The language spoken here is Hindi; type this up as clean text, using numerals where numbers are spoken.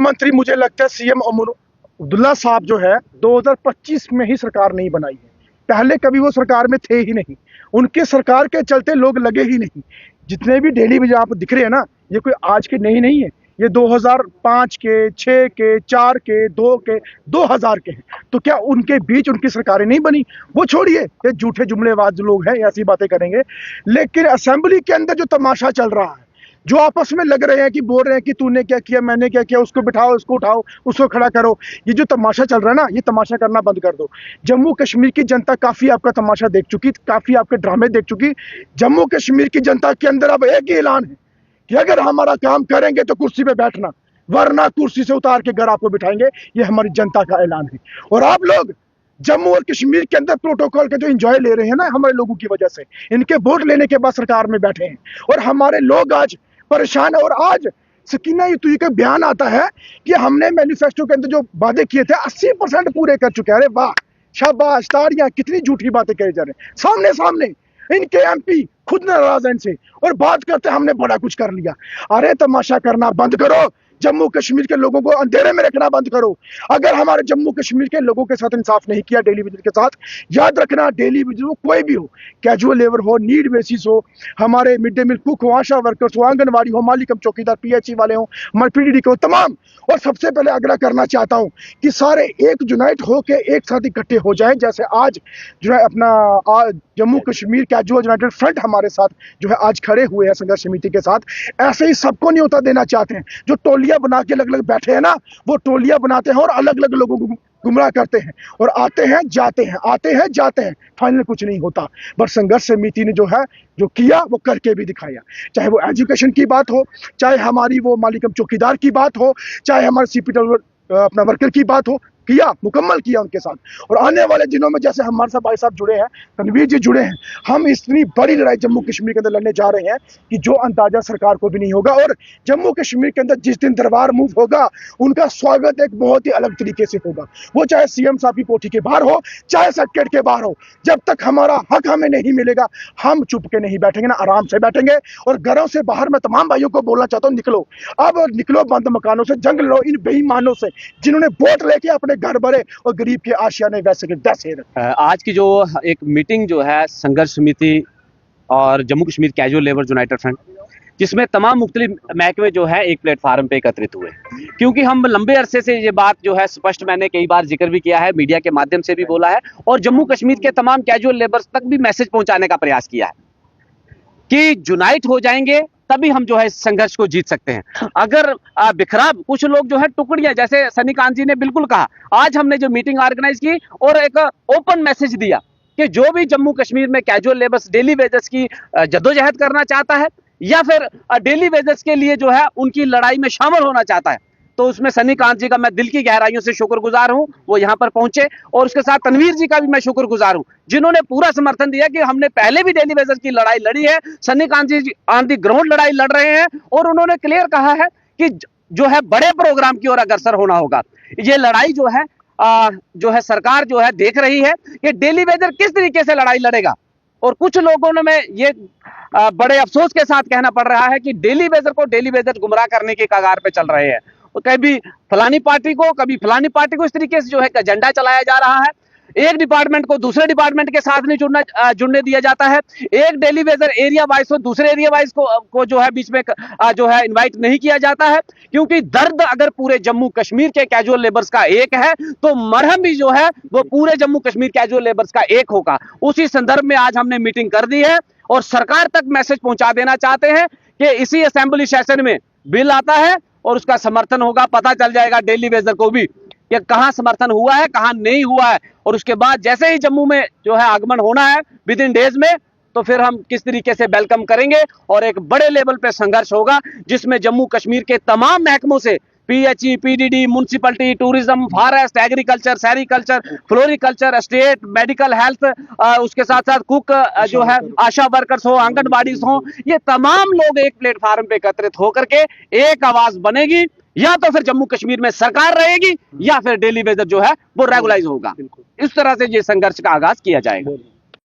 मुख्यमंत्री मुझे लगता है सीएम अब्दुल्ला साहब जो है 2025 में ही सरकार नहीं बनाई है, पहले कभी वो सरकार में थे ही नहीं। उनके सरकार के चलते लोग लगे ही नहीं। जितने भी डेली वेज आप दिख रहे हैं ना, ये कोई आज के नहीं है, ये 2005 के, 6 के, 4 के, 2 के, 2000 के हैं। तो क्या उनके बीच उनकी सरकारें नहीं बनी? वो छोड़िए, ये झूठे जुमलेबाज लोग हैं, ऐसी बातें करेंगे। लेकिन असेंबली के अंदर जो तमाशा चल रहा है, जो आपस में लग रहे हैं कि बोल रहे हैं कि तूने क्या किया, मैंने क्या किया, उसको बिठाओ, उसको उठाओ, उसको खड़ा करो, ये जो तमाशा चल रहा है ना, ये तमाशा करना बंद कर दो। जम्मू कश्मीर की जनता काफी आपका तमाशा देख चुकी, काफी आपके ड्रामे देख चुकी। जम्मू कश्मीर की जनता के अंदर अब एक ही ऐलान है कि अगर हमारा काम करेंगे तो कुर्सी पे बैठना, वरना कुर्सी से उतार के घर आपको बिठाएंगे। ये हमारी जनता का ऐलान है। और आप लोग जम्मू और कश्मीर के अंदर प्रोटोकॉल का जो एंजॉय ले रहे हैं ना, हमारे लोगों की वजह से, इनके वोट लेने के बाद सरकार में बैठे हैं और हमारे लोग आज परेशान है। और आज सकीना यतूई का बयान आता है कि हमने मैनिफेस्टो के अंदर जो वादे किए थे 80% पूरे कर चुके हैं। अरे वाह, शाबाश, ताड़ियां। कितनी झूठी बातें कही जा रही हैं सामने सामने। इनके एमपी खुद नाराज हैं इनसे और बात करते हमने बड़ा कुछ कर लिया। अरे तमाशा करना बंद करो, जम्मू कश्मीर के लोगों को अंधेरे में रखना बंद करो। अगर हमारे जम्मू कश्मीर के लोगों के साथ इंसाफ नहीं किया डेली वेजर के साथ, याद रखना डेली वेजर हो, कोई भी हो, कैजुअल लेबर हो, नीड बेसिस हो, हमारे मिड डे मील कुक हो, आशा वर्कर्स हो, आंगनवाड़ी हो, माली कम चौकीदार, पीएचई वाले हो, हमारे पीडीडी के हो, तमाम। और सबसे पहले आग्रह करना चाहता हूं कि सारे एक यूनाइट होके एक साथ इकट्ठे हो जाएं। जैसे आज जो है अपना Jammu Kashmir casual United front हमारे साथ जो है आज खड़े हुए हैं संघर्ष समिति के साथ, ऐसे ही सबको न्योता देना चाहते हैं। जो टोलियां बना के अलग अलग बैठे हैं ना, वो टोलियां बनाते हैं और अलग अलग लोगों को गुमराह करते हैं और आते हैं जाते हैं, आते हैं जाते हैं, फाइनल कुछ नहीं होता। बट संघर्ष समिति ने जो है जो किया वो करके भी दिखाया। चाहे वो एजुकेशन की बात हो, चाहे हमारी वो मालिकम चौकीदार की बात हो, चाहे हमारे सीपीटी अपना वर्कर की बात हो, किया, मुकम्मल किया उनके साथ। और आने वाले दिनों में जैसे हमारे साथ भाई साहब जुड़े हैं, तनवीर जी जुड़े हैं, हम इतनी बड़ी लड़ाई जम्मू कश्मीर के अंदर लड़ने जा रहे हैं कि जो अंदाजा सरकार को भी नहीं होगा। और जम्मू कश्मीर के अंदर जिस दिन दरबार मूव होगा, उनका स्वागत एक बहुत ही अलग तरीके से होगा। वो चाहे सीएम साहब की कोठी के बाहर हो, चाहे सेक्रेटरी के बाहर हो, जब तक हमारा हक हमें नहीं मिलेगा, हम चुप के नहीं बैठेंगे ना, आराम से बैठेंगे। और घरों से बाहर मैं तमाम भाइयों को बोलना चाहता हूँ, निकलो अब, निकलो बंद मकानों से, जंग लड़ो इन बेईमानों से जिन्होंने वोट लेके अपने घर भरे और गरीब के आशियाने वैसे के वैसे रखे। आज की जो एक मीटिंग जो है संघर्ष समिति और Jammu Kashmir casual labour United front, जिसमें तमाम मुख्तलिफ महकमे जो है एक प्लेटफार्म पे एकत्रित हुए, क्योंकि हम लंबे अरसे से ये बात जो है स्पष्ट, मैंने कई बार जिक्र भी किया है, मीडिया के माध्यम से भी बोला है और जम्मू कश्मीर के तमाम कैजुअल लेबर्स तक भी मैसेज पहुंचाने का प्रयास किया है कि यूनाइट हो जाएंगे तभी हम जो है इस संघर्ष को जीत सकते हैं। अगर बिखराव, कुछ लोग जो है टुकड़ियां, जैसे सनी कांत जी ने बिल्कुल कहा, आज हमने जो मीटिंग ऑर्गेनाइज की और एक ओपन मैसेज दिया कि जो भी जम्मू कश्मीर में कैजुअल लेबर्स डेली वेजेस की जद्दोजहद करना चाहता है या फिर डेली वेजेस के लिए जो है उनकी लड़ाई में शामिल होना चाहता है, तो उसमें सनी कांत जी का मैं दिल की गहराइयों से शुक्रगुजार हूं, वो यहां पर पहुंचे। और उसके साथ तनवीर जी का भी मैं शुक्रगुजार हूं, जिन्होंने पूरा समर्थन दिया कि हमने पहले भी डेली वेजेस की लड़ाई लड़ी है, सनी कांत जी ऑन दी ग्राउंड लड़ाई लड़ रहे हैं और उन्होंने क्लियर कहा है कि जो है बड़े प्रोग्राम की ओर अग्रसर होना होगा। ये लड़ाई जो है सरकार जो है देख रही है कि डेली वेजर किस तरीके से लड़ाई लड़ेगा। और कुछ लोगों ने में ये बड़े अफसोस के साथ कहना पड़ रहा है कि डेली वेजर गुमराह करने के कगार पे चल रहे हैं। कभी फलानी पार्टी को, कभी फलानी पार्टी को इस तरीके से जो है एजेंडा चलाया जा रहा है। एक डिपार्टमेंट को दूसरे डिपार्टमेंट के साथ नहीं जुड़ने दिया जाता है। एक डेली वेजर एरिया वाइज को दूसरे एरिया वाइज को जो है बीच में जो है इनवाइट नहीं किया जाता है, क्योंकि दर्द अगर पूरे जम्मू कश्मीर के कैजुअल लेबर्स का एक है तो मरहम भी जो है वो पूरे जम्मू कश्मीर कैजुअल लेबर्स का एक होगा। उसी संदर्भ में आज हमने मीटिंग कर दी है और सरकार तक मैसेज पहुंचा देना चाहते हैं कि इसी असेंबली सेशन में बिल आता है और उसका समर्थन होगा। पता चल जाएगा डेली वेजर को भी कि कहां समर्थन हुआ है, कहां नहीं हुआ है। और उसके बाद जैसे ही जम्मू में जो है आगमन होना है विद इन डेज में, तो फिर हम किस तरीके से वेलकम करेंगे और एक बड़े लेवल पे संघर्ष होगा जिसमें जम्मू कश्मीर के तमाम महकमों से, PHE, PDD, municipality, tourism, forest, agriculture, sericulture, floriculture, state, medical, health, उसके साथ साथ कुक जो है, आशा वर्कर्स हो, आंगनबाड़ी हो, ये तमाम लोग एक प्लेटफार्म पे एकत्रित होकर के एक आवाज बनेगी। या तो फिर जम्मू कश्मीर में सरकार रहेगी या फिर डेली वेजर जो है वो रेगुलाइज होगा। इस तरह से ये संघर्ष का आगाज किया जाएगा।